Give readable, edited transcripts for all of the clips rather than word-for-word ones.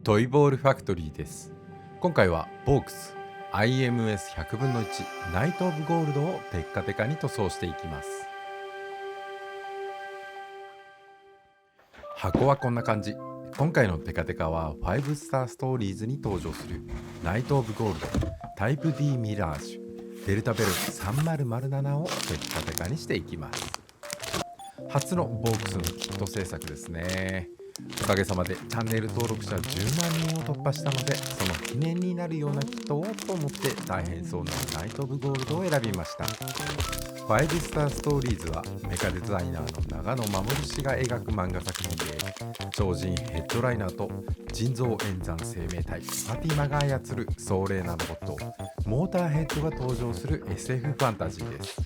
トイボールファクトリーです。今回はボークス IMS100 分の1ナイト・オブ・ゴールドをテッカテカに塗装していきます。箱はこんな感じ。今回のテカテカは5スターストーリーズに登場するナイト・オブ・ゴールドタイプ D ミラージュデルタベル3007をテッカテカにしていきます。初のボークスのキット制作ですね。おかげさまでチャンネル登録者10万人を突破したので、その記念になるようなキットをと思って大変そうなナイト・オブ・ゴールドを選びました。5スターストーリーズはメカデザイナーの長野守氏が描く漫画作品で、超人ヘッドライナーと人造演算生命体ファティマが操る壮麗なロボットモーターヘッドが登場する SF ファンタジーです。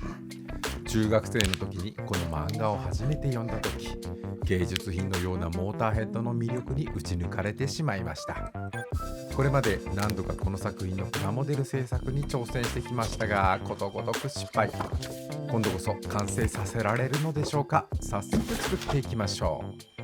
中学生の時にこの漫画を初めて読んだ時、芸術品のようなモーターヘッドの魅力に打ち抜かれてしまいました。これまで何度かこの作品のプラモデル制作に挑戦してきましたが、ことごとく失敗。今度こそ完成させられるのでしょうか。早速作っていきましょう。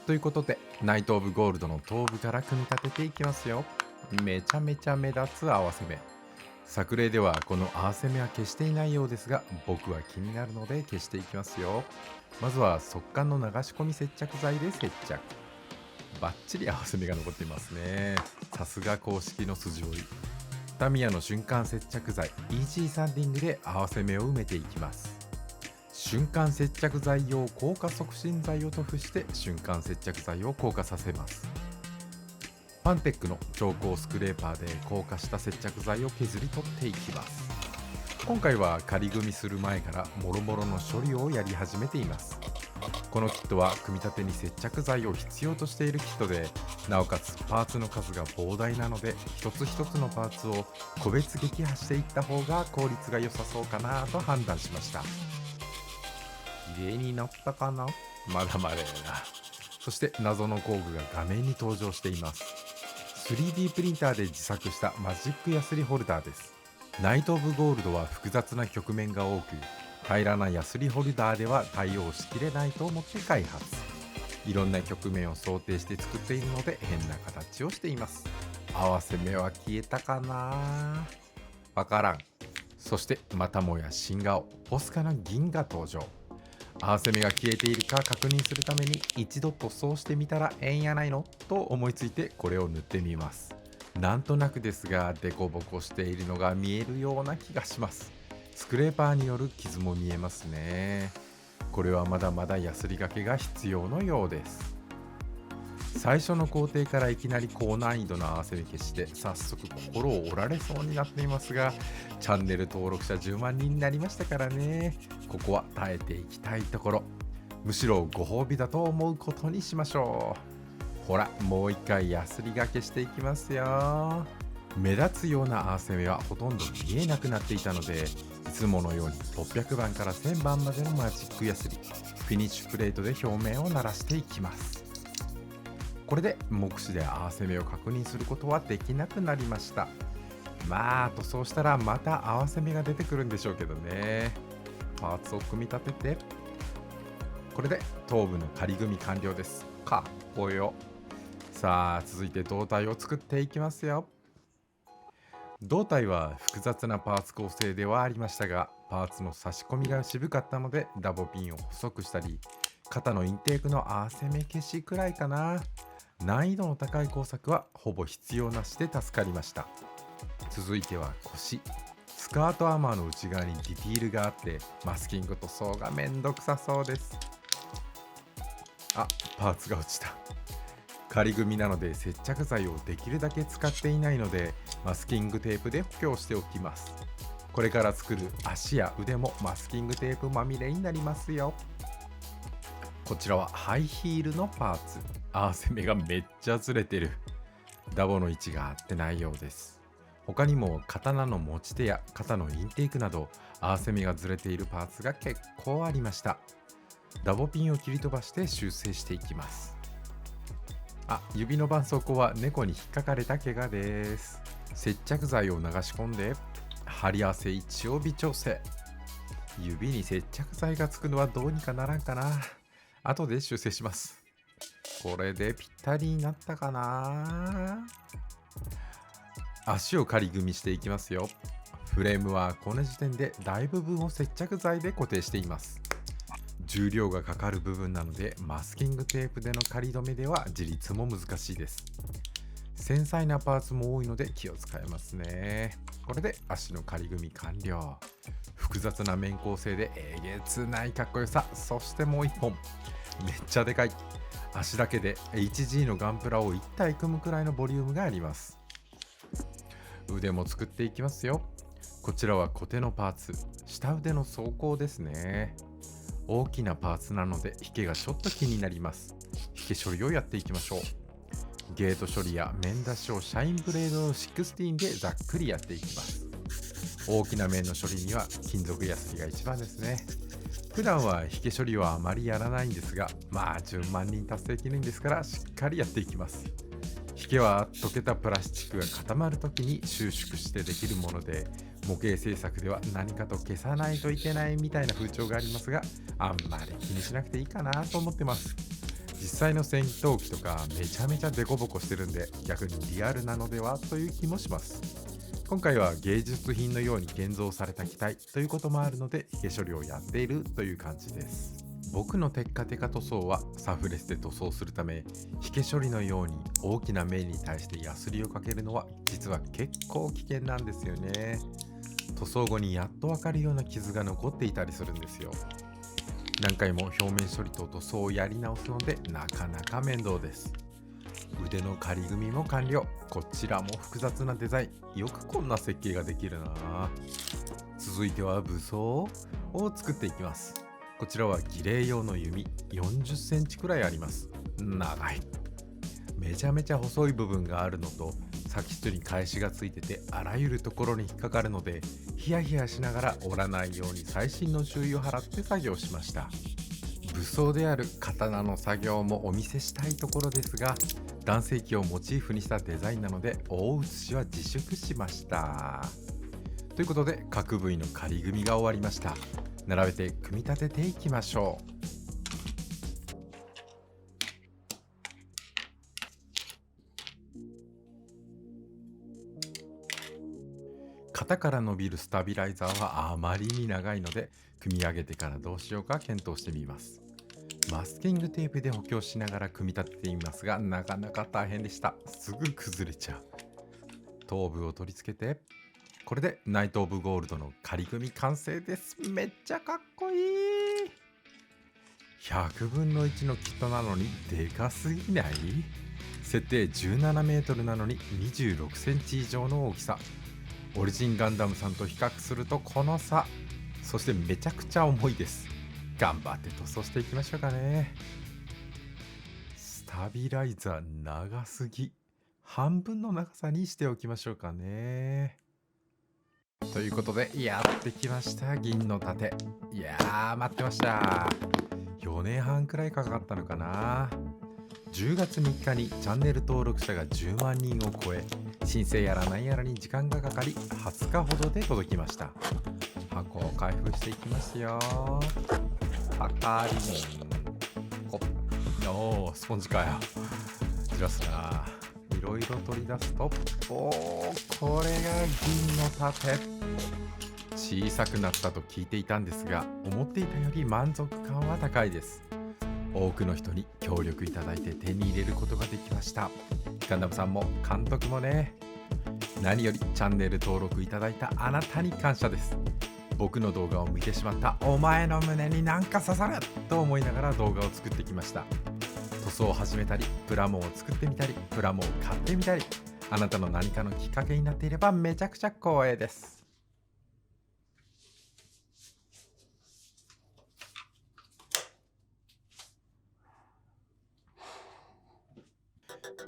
ということで、ナイト・オブ・ゴールドの頭部から組み立てていきますよ。めちゃめちゃ目立つ合わせ目。作例ではこの合わせ目は消していないようですが、僕は気になるので消していきますよ。まずは速乾の流し込み接着剤で接着。バッチリ合わせ目が残っていますね。さすが公式の筋折り。タミヤの瞬間接着剤イージーサンディングで合わせ目を埋めていきます。瞬間接着剤用硬化促進剤を塗布して瞬間接着剤を硬化させます。パンテックの超高スクレーパーで硬化した接着剤を削り取っていきます。今回は仮組みする前からもろもろの処理をやり始めています。このキットは組み立てに接着剤を必要としているキットで、なおかつパーツの数が膨大なので、一つ一つのパーツを個別撃破していった方が効率が良さそうかなと判断しました。綺麗になったかな。まだまだやな。そして謎の工具が画面に登場しています。3D プリンターで自作したマジックヤスリホルダーです。ナイト・オブ・ゴールドは複雑な曲面が多く、平らなヤスリホルダーでは対応しきれないと思って開発。いろんな曲面を想定して作っているので変な形をしています。合わせ目は消えたかな。わからん。そしてまたもや新顔ポスカの銀が登場。合わせ目が消えているか確認するために一度塗装してみたらええんやないのと思いついてこれを塗ってみます。なんとなくですがデコボコしているのが見えるような気がします。スクレーパーによる傷も見えますね。これはまだまだヤスリがけが必要のようです。最初の工程からいきなり高難易度の合わせ目消しで早速心を折られそうになっていますが、チャンネル登録者10万人になりましたからね。ここは耐えていきたいところ。むしろご褒美だと思うことにしましょう。ほら、もう一回ヤスリがけしていきますよ。目立つような合わせ目はほとんど見えなくなっていたので、いつものように600番から1000番までのマジックヤスリフィニッシュプレートで表面を鳴らしていきます。これで目視で合わせ目を確認することはできなくなりました。まあ塗装したらまた合わせ目が出てくるんでしょうけどね。パーツを組み立てて、これで頭部の仮組み完了です。かっこよ。さあ続いて胴体を作っていきますよ。胴体は複雑なパーツ構成ではありましたが、パーツの差し込みが渋かったのでダボピンを細くしたり、肩のインテークの合わせ目消しくらいかな。難易度の高い工作はほぼ必要なしで助かりました。続いては腰。スカートアーマーの内側にディティールがあってマスキング塗装がめんどくさそうです。あ、パーツが落ちた。仮組みなので接着剤をできるだけ使っていないのでマスキングテープで補強しておきます。これから作る足や腕もマスキングテープまみれになりますよ。こちらはハイヒールのパーツ。合わせ目がめっちゃずれてる。ダボの位置が合ってないようです。他にも刀の持ち手や肩のインテークなど合わせ目がずれているパーツが結構ありました。ダボピンを切り飛ばして修正していきます。指の絆創膏は猫に引っかかれた怪我です。接着剤を流し込んで貼り合わせ位置を微調整。指に接着剤がつくのはどうにかならんかな。後で修正します。これでぴったりになったかな。足を仮組みしていきますよ。フレームはこの時点で大部分を接着剤で固定しています。重量がかかる部分なのでマスキングテープでの仮止めでは自立も難しいです。繊細なパーツも多いので気を使いますね。これで足の仮組み完了。複雑な面構成でえげつないかっこよさ。そしてもう一本めっちゃでかい。足だけで HG のガンプラを1体組むくらいのボリュームがあります。腕も作っていきますよ。こちらはコテのパーツ、下腕の装甲ですね。大きなパーツなので引けがちょっと気になります。引け処理をやっていきましょう。ゲート処理や面出しをシャインブレードの16でざっくりやっていきます。大きな面の処理には金属ヤスリが一番ですね。普段は引け処理はあまりやらないんですが、10万人達成記念ですからしっかりやっていきます。引けは溶けたプラスチックが固まるときに収縮してできるもので、模型製作では何かと消さないといけないみたいな風潮がありますが、あんまり気にしなくていいかなと思ってます。実際の戦闘機とかめちゃめちゃデコボコしてるんで、逆にリアルなのではという気もします。今回は芸術品のように現像された機体ということもあるので、引け処理をやっているという感じです。僕のテッカテカ塗装はサフレスで塗装するため、引け処理のように大きな面に対してヤスリをかけるのは実は結構危険なんですよね。塗装後にやっとわかるような傷が残っていたりするんですよ。何回も表面処理と塗装をやり直すのでなかなか面倒です。腕の仮組みも完了。こちらも複雑なデザイン。よくこんな設計ができるな。続いては武装を作っていきます。こちらは儀礼用の弓、40センチくらいあります。長い。めちゃめちゃ細い部分があるのと、先っちょに返しがついててあらゆるところに引っかかるので、ヒヤヒヤしながら折らないように細心の注意を払って作業しました。武装である刀の作業もお見せしたいところですが、男性器をモチーフにしたデザインなので大写しは自粛しました。ということで各部位の仮組みが終わりました。並べて組み立てていきましょう。型から伸びるスタビライザーはあまりに長いので、組み上げてからどうしようか検討してみます。マスキングテープで補強しながら組み立てていますが、なかなか大変でした。すぐ崩れちゃう。頭部を取り付けて、これでナイト・オブ・ゴールドの仮組み完成です。めっちゃかっこいい。100分の1のキットなのにでかすぎない？設定17メートルなのに26センチ以上の大きさ。オリジンガンダムさんと比較するとこの差。そしてめちゃくちゃ重いです。頑張って塗装していきましょうかね。スタビライザー長すぎ。半分の長さにしておきましょうかね。ということでやってきました、銀の盾。いやー待ってました。4年半くらいかかったのかな。10月3日にチャンネル登録者が10万人を超え、申請やら何やらに時間がかかり20日ほどで届きました。箱を開封していきますよ。はかりおー、スポンジかよ。じらすな。いろいろ取り出すと、これが銀の盾。小さくなったと聞いていたんですが、思っていたより満足感は高いです。多くの人に協力いただいて手に入れることができました。ガンダムさんも監督もね。何よりチャンネル登録いただいたあなたに感謝です。僕の動画を見てしまったお前の胸になんか刺さると思いながら動画を作ってきました。塗装を始めたり、プラモを作ってみたり、プラモを買ってみたり、あなたの何かのきっかけになっていればめちゃくちゃ光栄です。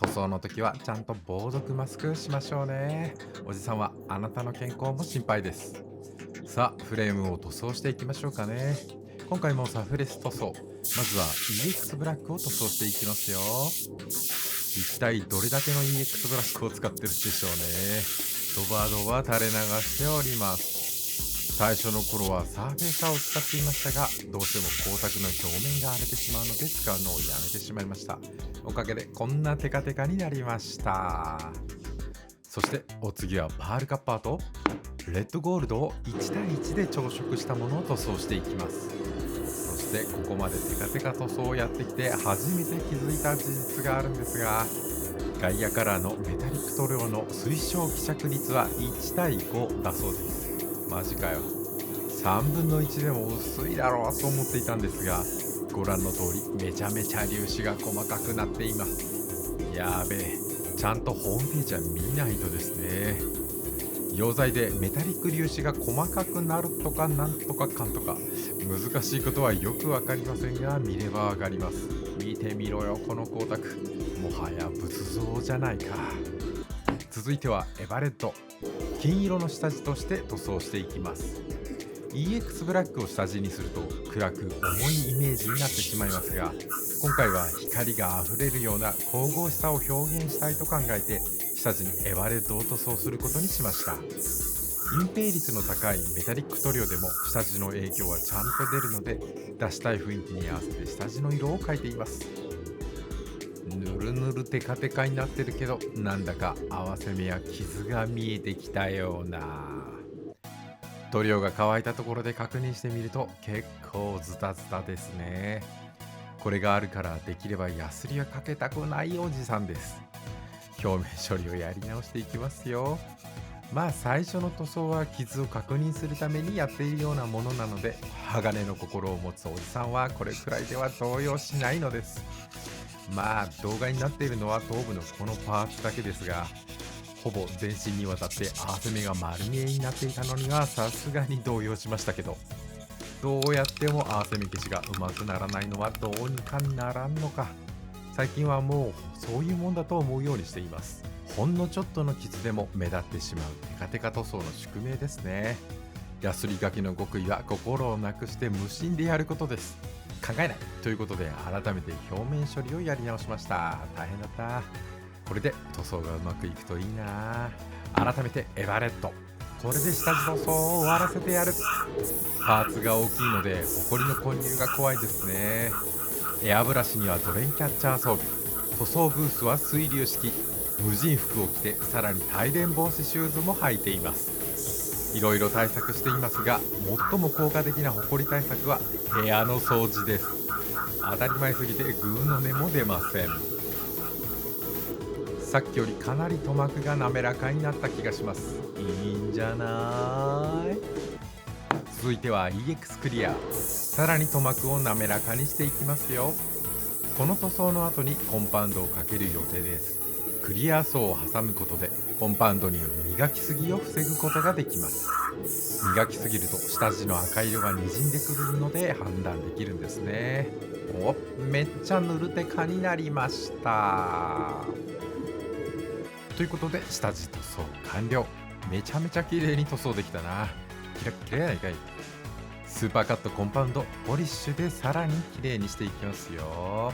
塗装の時はちゃんと防毒マスクしましょうね。おじさんはあなたの健康も心配です。さあ、フレームを塗装していきましょうかね。今回もサフレス塗装。まずは EX ブラックを塗装していきますよ。一体どれだけの EX ブラックを使ってるんでしょうね。ドバドバ垂れ流しております。最初の頃はサーフェイサーを使っていましたが、どうしても光沢の表面が荒れてしまうので使うのをやめてしまいました。おかげでこんなテカテカになりました。そしてお次はパールカッパーとレッドゴールドを1対1で調色したものを塗装していきます。そしてここまでテカテカ塗装をやってきて初めて気づいた事実があるんですが、ガイアカラーのメタリック塗料の推奨希釈率は1対5だそうです。マジかよ。3分の1でも薄いだろうと思っていたんですが、ご覧の通りめちゃめちゃ粒子が細かくなっています。やべえ、ちゃんとホームページは見ないとですね。溶剤でメタリック粒子が細かくなるとかなんとかかんとか、難しいことはよくわかりませんが、見ればわかります。見てみろよこの光沢、もはや仏像じゃないか。続いてはエバレット。金色の下地として塗装していきます。 EX ブラックを下地にすると暗く重いイメージになってしまいますが、今回は光があふれるような神々しさを表現したいと考えて下地にエバレットを塗装することにしました。隠蔽率の高いメタリック塗料でも下地の影響はちゃんと出るので、出したい雰囲気に合わせて下地の色を変えています。ぬるぬるテカテカになってるけど、なんだか合わせ目や傷が見えてきたような。塗料が乾いたところで確認してみると結構ズタズタですね。これがあるからできればヤスリはかけたくないおじさんです。表面処理をやり直していきますよ。まあ最初の塗装は傷を確認するためにやっているようなものなので、鋼の心を持つおじさんはこれくらいでは動揺しないのです。まあ動画になっているのは頭部のこのパーツだけですが、ほぼ全身にわたって合わせ目が丸見えになっていたのにはさすがに動揺しましたけど、どうやっても合わせ目消しがうまくならないのはどうにかならんのか。最近はもうそういうもんだと思うようにしています。ほんのちょっとの傷でも目立ってしまうテカテカ塗装の宿命ですね。ヤスリ書きの極意は心をなくして無心でやることです。考えないということで改めて表面処理をやり直しました。大変だった。これで塗装がうまくいくといいな。改めてエバレット、これで下地塗装を終わらせてやる。パーツが大きいのでホコリの混入が怖いですね。エアブラシにはドレンキャッチャー装備、塗装ブースは水流式、無人服を着てさらに帯電防止シューズも履いています。いろいろ対策していますが、最も効果的なホコリ対策は部屋の掃除です。当たり前すぎてグーの音も出ません。さっきよりかなり塗膜が滑らかになった気がします。いいんじゃない。続いては EX クリア。さらに塗膜を滑らかにしていきますよ。この塗装の後にコンパウンドをかける予定です。クリア層を挟むことでコンパウンドによる磨きすぎを防ぐことができます。磨きすぎると下地の赤色がにじんでくるので判断できるんですね。お、めっちゃぬるテカになりました。ということで下地塗装完了。めちゃめちゃ綺麗に塗装できたな。キラッキラやないかい。スーパーカットコンパウンドポリッシュでさらに綺麗にしていきますよ。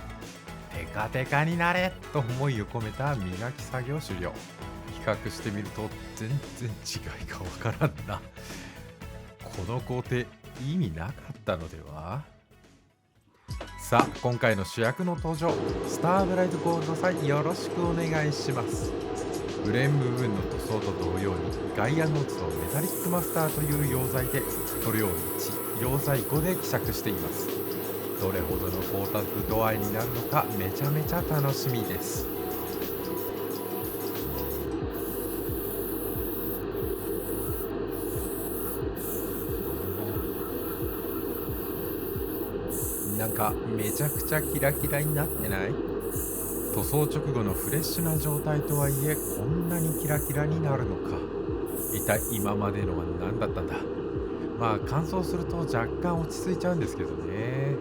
テカテカになれと思いを込めた磨き作業終了。比較してみると全然違いがわからんな。この工程意味なかったのでは。さあ今回の主役の登場、スターブライトゴールドさんよろしくお願いします。ブレーン部分の塗装と同様にガイアノーツとメタリックマスターという溶剤で塗料1、溶剤5で希釈しています。どれほどの光沢度合いになるのかめちゃめちゃ楽しみです。なんかめちゃくちゃキラキラになってない？塗装直後のフレッシュな状態とはいえこんなにキラキラになるのか。一体今までのは何だったんだ。まあ乾燥すると若干落ち着いちゃうんですけどね。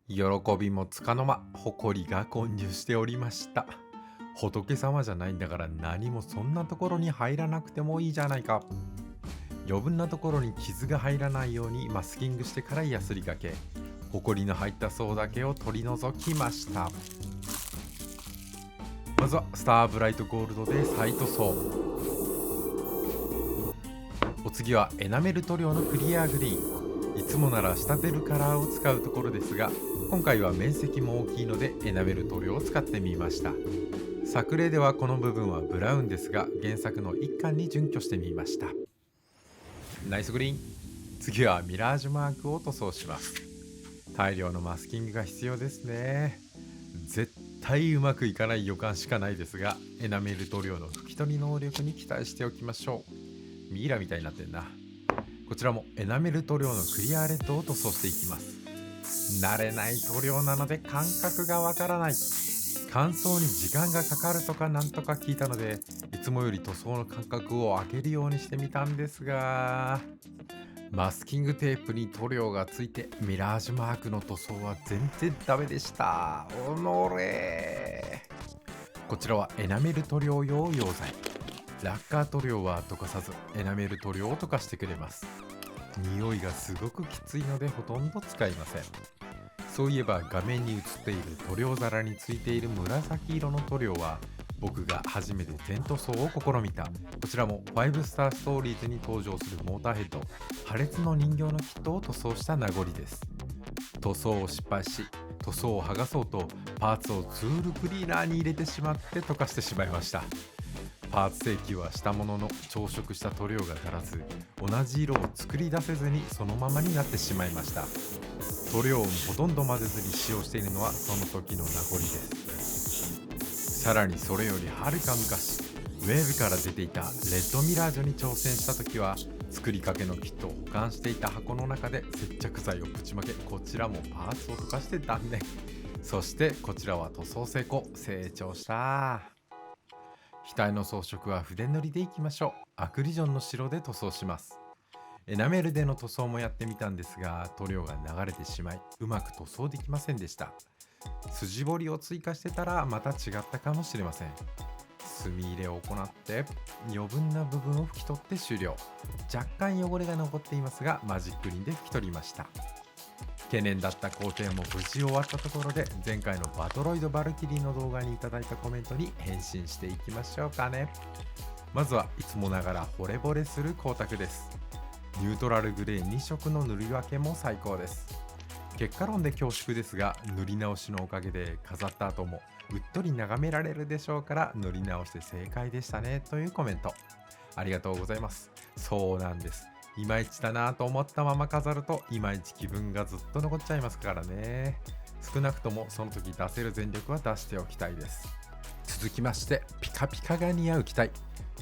喜びもつかの間、ほこりが混入しておりました。仏様じゃないんだから何もそんなところに入らなくてもいいじゃないか。余分なところに傷が入らないようにマスキングしてからヤスリがけ、ホコリの入った層だけを取り除きました。まずはスターブライトゴールドで再塗装。お次はエナメル塗料のクリアグリーン。いつもなら仕立てるカラーを使うところですが、今回は面積も大きいのでエナメル塗料を使ってみました。作例ではこの部分はブラウンですが、原作の一巻に準拠してみました。ナイスグリーン。次はミラージュマークを塗装します。大量のマスキングが必要ですね。絶対うまくいかない予感しかないですが、エナメル塗料の拭き取り能力に期待しておきましょう。ミイラみたいになってんな。こちらもエナメル塗料のクリアレッドを塗装していきます。慣れない塗料なので感覚がわからない。乾燥に時間がかかるとかなんとか聞いたので、いつもより塗装の間隔を空けるようにしてみたんですが、マスキングテープに塗料がついてミラージュマークの塗装は全然ダメでした。おのれ。こちらはエナメル塗料用溶剤。ラッカー塗料は溶かさずエナメル塗料を溶かしてくれます。匂いがすごくきついのでほとんど使いません。そういえば画面に映っている塗料皿についている紫色の塗料は僕が初めて全塗装を試みた。こちらも5スターストーリーズに登場するモーターヘッド、破裂の人形のキットを塗装した名残です。塗装を失敗し、塗装を剥がそうとパーツをツールクリーナーに入れてしまって塗かしてしまいました。パーツ請求はしたものの調色した塗料が足らず、同じ色を作り出せずにそのままになってしまいました。塗料をほとんど混ぜずに使用しているのはその時の名残です。さらにそれよりはるか昔、ウェーブから出ていたレッドミラージュに挑戦した時は、作りかけのキットを保管していた箱の中で接着剤をぶちまけ、こちらもパーツを溶かして断念。そしてこちらは塗装成功。成長した。額の装飾は筆塗りでいきましょう。アクリジョンの白で塗装します。エナメルでの塗装もやってみたんですが、塗料が流れてしまいうまく塗装できませんでした。筋彫りを追加してたらまた違ったかもしれません。墨入れを行って余分な部分を拭き取って終了。若干汚れが残っていますが、マジックリンで拭き取りました。懸念だった工程も無事終わったところで、前回のバトロイドバルキリーの動画にいただいたコメントに返信していきましょうかね。まずはいつもながら惚れ惚れする光沢です。ニュートラルグレー2色の塗り分けも最高です。結果論で恐縮ですが、塗り直しのおかげで飾った後もうっとり眺められるでしょうから、塗り直して正解でしたねというコメントありがとうございます。そうなんです。いまいちだなと思ったまま飾るといまいち気分がずっと残っちゃいますからね。少なくともその時出せる全力は出しておきたいです。続きまして、ピカピカが似合う機体。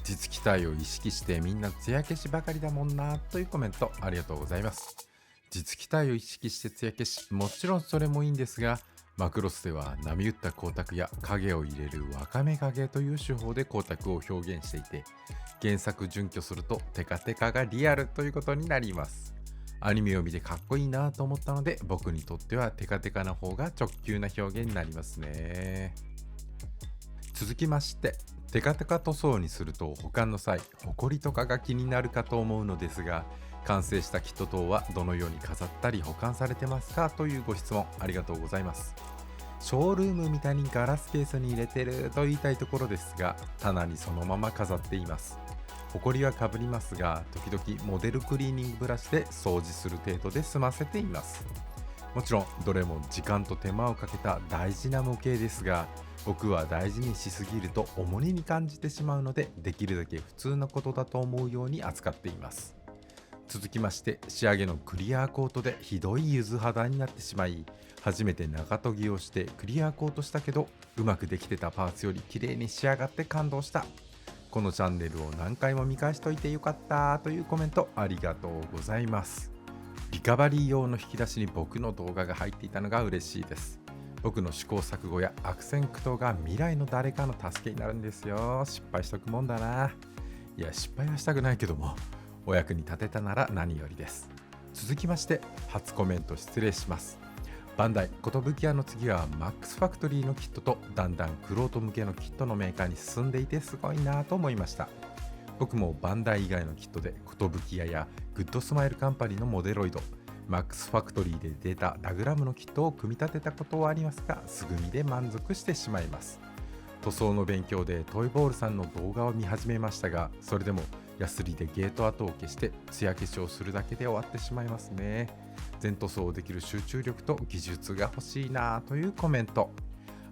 実機体を意識してみんな艶消しばかりだもんなというコメントありがとうございます。実機体を意識して艶消し、もちろんそれもいいんですが、マクロスでは波打った光沢や影を入れるわかめ影という手法で光沢を表現していて、原作準拠するとテカテカがリアルということになります。アニメを見てかっこいいなと思ったので、僕にとってはテカテカな方が直球な表現になりますね。続きまして、テカテカ塗装にすると保管の際ホコリとかが気になるかと思うのですが、完成したキット等はどのように飾ったり保管されてますかというご質問ありがとうございます。ショールームみたいにガラスケースに入れてると言いたいところですが、棚にそのまま飾っています。ホコリはかぶりますが、時々モデルクリーニングブラシで掃除する程度で済ませています。もちろんどれも時間と手間をかけた大事な模型ですが、僕は大事にしすぎると重荷に感じてしまうので、できるだけ普通のことだと思うように扱っています。続きまして、仕上げのクリアコートでひどい柚子肌になってしまい、初めて長研ぎをしてクリアコートしたけど、うまくできてたパーツより綺麗に仕上がって感動した。このチャンネルを何回も見返しといてよかったというコメントありがとうございます。リカバリー用の引き出しに僕の動画が入っていたのが嬉しいです。僕の試行錯誤や悪戦苦闘が未来の誰かの助けになるんですよ。失敗しとくもんだな。いや、失敗はしたくないけども、お役に立てたなら何よりです。続きまして、初コメント失礼します。バンダイ寿屋の次はマックスファクトリーのキットとだんだんクロート向けのキットのメーカーに進んでいてすごいなと思いました。僕もバンダイ以外のキットで寿屋やグッドスマイルカンパニーのモデロイド、マックスファクトリーで出たダグラムのキットを組み立てたことはありますが、すぐみで満足してしまいます。塗装の勉強でトイボールさんの動画を見始めましたが、それでもヤスリでゲート跡を消して艶消しをするだけで終わってしまいますね。全塗装できる集中力と技術が欲しいなというコメント、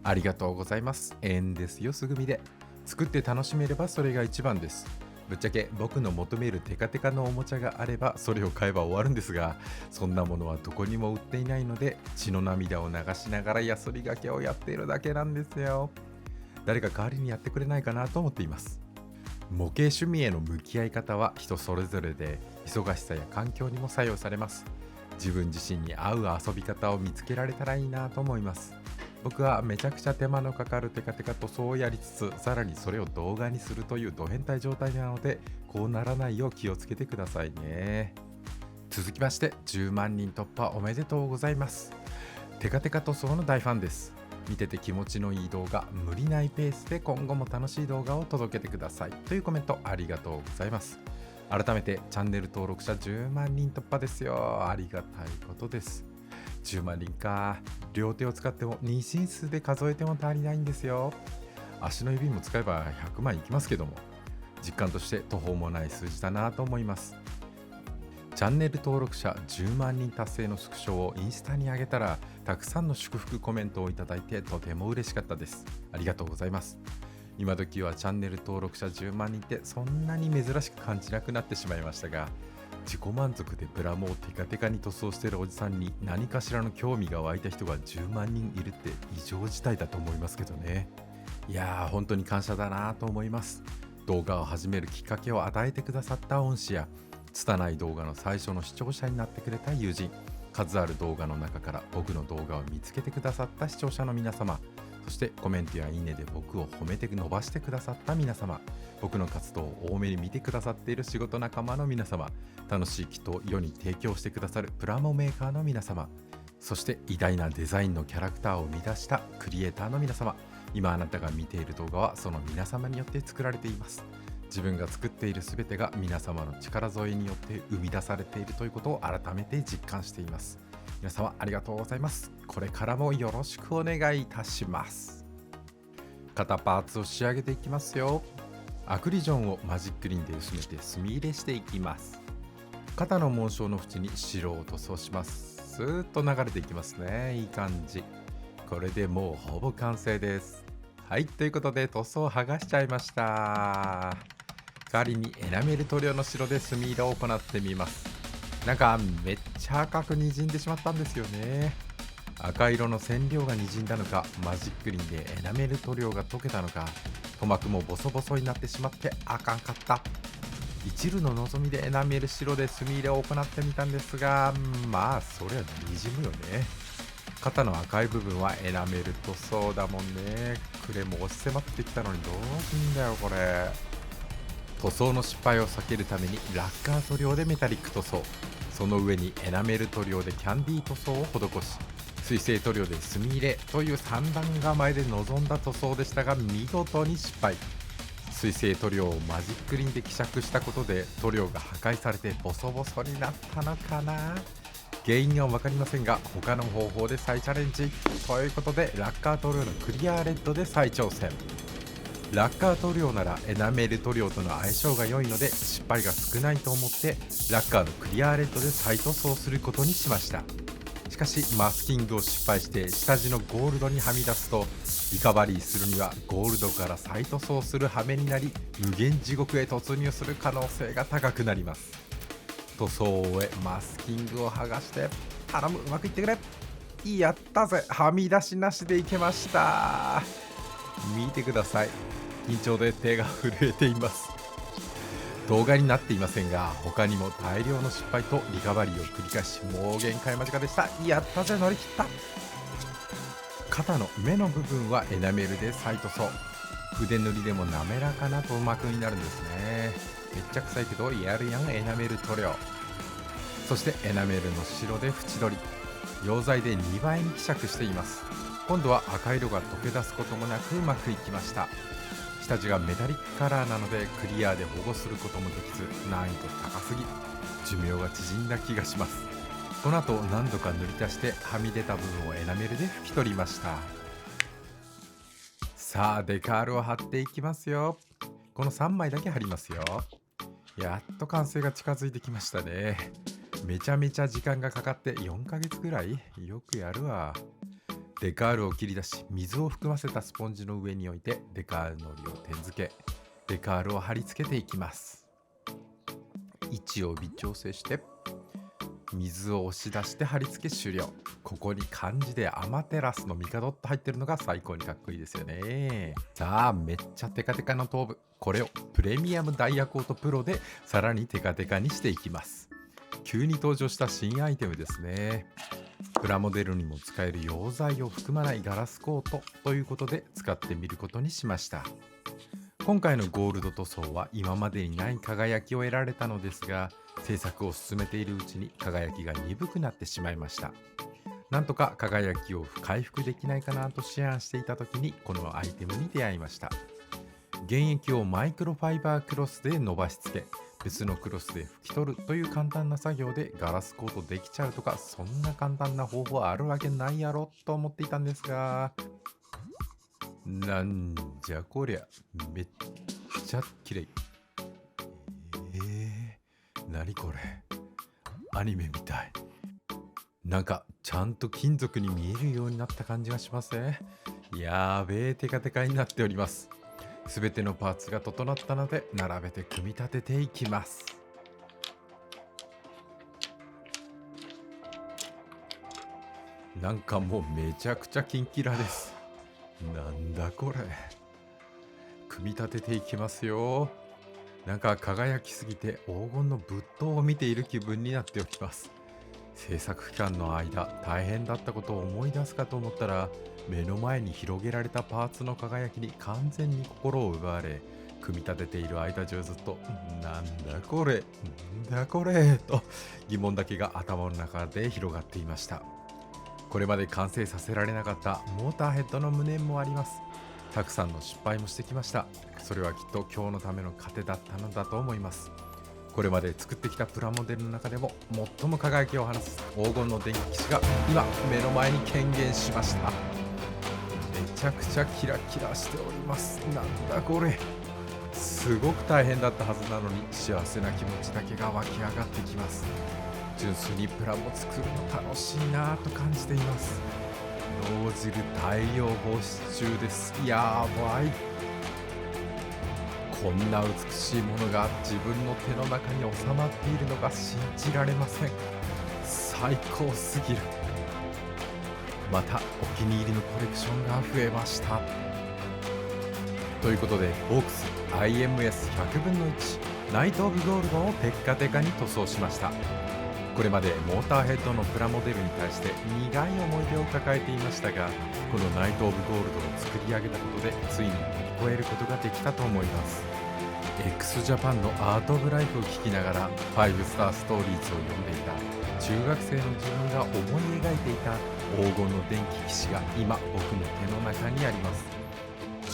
ありがとうございます。縁ですよ、すぐみで。作って楽しめればそれが一番です。ぶっちゃけ僕の求めるテカテカのおもちゃがあればそれを買えば終わるんですが、そんなものはどこにも売っていないので、血の涙を流しながらヤスリがけをやっているだけなんですよ。誰か代わりにやってくれないかなと思っています。模型趣味への向き合い方は人それぞれで、忙しさや環境にも左右されます。自分自身に合う遊び方を見つけられたらいいなと思います。僕はめちゃくちゃ手間のかかるテカテカ塗装をやりつつ、さらにそれを動画にするというド変態状態なので、こうならないよう気をつけてくださいね。続きまして10万人突破おめでとうございます。テカテカ塗装の大ファンです。見てて気持ちのいい動画、無理ないペースで今後も楽しい動画を届けてくださいというコメントありがとうございます。改めてチャンネル登録者10万人突破ですよ。ありがたいことです。10万人か。両手を使っても妊娠数で数えても足りないんですよ。足の指も使えば100万いきますけども、実感として途方もない数字だなと思います。チャンネル登録者10万人達成のスクショをインスタに上げたら、たくさんの祝福コメントをいただいてとても嬉しかったです。ありがとうございます。今時はチャンネル登録者10万人ってそんなに珍しく感じなくなってしまいましたが、自己満足でプラモをテカテカに塗装しているおじさんに何かしらの興味が湧いた人が10万人いるって異常事態だと思いますけどね。いやー、本当に感謝だなと思います。動画を始めるきっかけを与えてくださった恩師や、拙い動画の最初の視聴者になってくれた友人、数ある動画の中から僕の動画を見つけてくださった視聴者の皆様、そしてコメントやいいねで僕を褒めて伸ばしてくださった皆様、僕の活動を多めに見てくださっている仕事仲間の皆様、楽しい木と世に提供してくださるプラモメーカーの皆様、そして偉大なデザインのキャラクターを生み出したクリエイターの皆様、今あなたが見ている動画はその皆様によって作られています。自分が作っているすべてが皆様の力添えによって生み出されているということを改めて実感しています。皆様ありがとうございます。これからもよろしくお願いいたします。肩パーツを仕上げていきますよ。アクリジョンをマジックリンで薄めて墨入れしていきます。肩の紋章の縁に白を塗装します。スーッと流れていきますね。いい感じ。これでもうほぼ完成です。はい、ということで塗装を剥がしちゃいました。代わりにエナメル塗料の白で墨入れを行ってみます。なんかめっちゃ赤く滲んでしまったんですよね。赤色の染料が滲んだのか、マジックリンでエナメル塗料が溶けたのか、塗膜もボソボソになってしまってあかんかった。一縷の望みでエナメル白で墨入れを行ってみたんですが、まあそりゃ滲むよね。肩の赤い部分はエナメル塗装だもんね。クレも押し迫ってきたのにどうすんだよこれ。塗装の失敗を避けるためにラッカー塗料でメタリック塗装、その上にエナメル塗料でキャンディー塗装を施し、水性塗料で墨入れという三段構えで臨んだ塗装でしたが、見事に失敗。水性塗料をマジックリンで希釈したことで塗料が破壊されてボソボソになったのかな。原因は分かりませんが、他の方法で再チャレンジということで、ラッカー塗料のクリアレッドで再挑戦。ラッカー塗料ならエナメル塗料との相性が良いので失敗が少ないと思って、ラッカーのクリアレッドで再塗装することにしました。しかしマスキングを失敗して下地のゴールドにはみ出すと、リカバリーするにはゴールドから再塗装する羽目になり、無限地獄へ突入する可能性が高くなります。塗装を終えマスキングを剥がして、頼む、うまくいってくれ。やったぜ、はみ出しなしでいけました。見てください、緊張で手が震えています。動画になっていませんが、他にも大量の失敗とリカバリーを繰り返し、もう限界間近でした。やったぜ、乗り切った。肩の目の部分はエナメルで再塗装。筆塗りでも滑らかな塗膜になるんですね。めっちゃ臭いけどやるやん、エナメル塗料。そしてエナメルの白で縁取り。溶剤で2倍に希釈しています。今度は赤色が溶け出すこともなくうまくいきました。下地がメタリックカラーなのでクリアで保護することもできず、難易度高すぎ、寿命が縮んだ気がします。この後何度か塗り足してはみ出た部分をエナメルで拭き取りました。さあデカールを貼っていきますよ。この3枚だけ貼りますよ。やっと完成が近づいてきましたね。めちゃめちゃ時間がかかって4ヶ月ぐらい、よくやるわ。デカールを切り出し、水を含ませたスポンジの上に置いてデカールのりを点付け、デカールを貼り付けていきます。位置を微調整して水を押し出して貼り付け終了。ここに漢字でアマテラスのミカドッと入ってるのが最高にかっこいいですよね。さあめっちゃテカテカの頭部、これをプレミアムダイヤコートプロでさらにテカテカにしていきます。急に登場した新アイテムですね。プラモデルにも使える溶剤を含まないガラスコートということで使ってみることにしました。今回のゴールド塗装は今までにない輝きを得られたのですが、制作を進めているうちに輝きが鈍くなってしまいました。なんとか輝きを回復できないかなと思案していた時にこのアイテムに出会いました。原液をマイクロファイバークロスで伸ばしつけ、別のクロスで拭き取るという簡単な作業でガラスコートできちゃうとか、そんな簡単な方法あるわけないやろと思っていたんですが、なんじゃこりゃ、めっちゃ綺麗。何これ、アニメみたい。なんかちゃんと金属に見えるようになった感じがしますね。やーべえテカテカになっております。すべてのパーツが整ったので並べて組み立てていきます。なんかもうめちゃくちゃキンキラです。なんだこれ。組み立てていきますよ。なんか輝きすぎて黄金の仏塔を見ている気分になっております。制作期間の間大変だったことを思い出すかと思ったら、目の前に広げられたパーツの輝きに完全に心を奪われ、組み立てている間中ずっとなんだこれ、なんだこれと疑問だけが頭の中で広がっていました。これまで完成させられなかったモーターヘッドの無念もあります。たくさんの失敗もしてきました。それはきっと今日のための糧だったのだと思います。これまで作ってきたプラモデルの中でも最も輝きを放つ黄金の電気騎士が今目の前に顕現しました。めちゃくちゃキラキラしております。なんだこれ。すごく大変だったはずなのに幸せな気持ちだけが湧き上がってきます。純粋にプラモ作るの楽しいなぁと感じています。脳汁大量放出中です。やばい。こんな美しいものが自分の手の中に収まっているのが信じられません。最高すぎる。またお気に入りのコレクションが増えました。ということでボークス IMS100 分の1ナイト・オブ・ゴールドをテッカテカに塗装しました。これまでモーターヘッドのプラモデルに対して苦い思い出を抱えていましたが、このナイト・オブ・ゴールドを作り上げたことでついに乗り越えることができたと思います。 x ジャパンのアート・オブ・ライフを聞きながら5スターストーリーズを読んでいた中学生の自分が思い描いていた黄金の電気騎士が今僕の手の中にあります。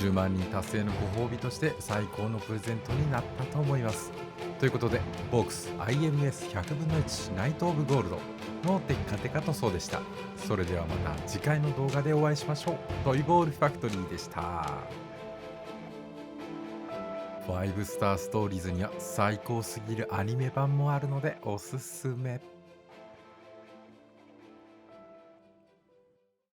10万人達成のご褒美として最高のプレゼントになったと思います。ということでボークス IMS100 分の1ナイト・オブ・ゴールドのテッカテカ塗装でした。それではまた次回の動画でお会いしましょう。トイボールファクトリーでした。5スターストーリーズには最高すぎるアニメ版もあるのでおすすめ。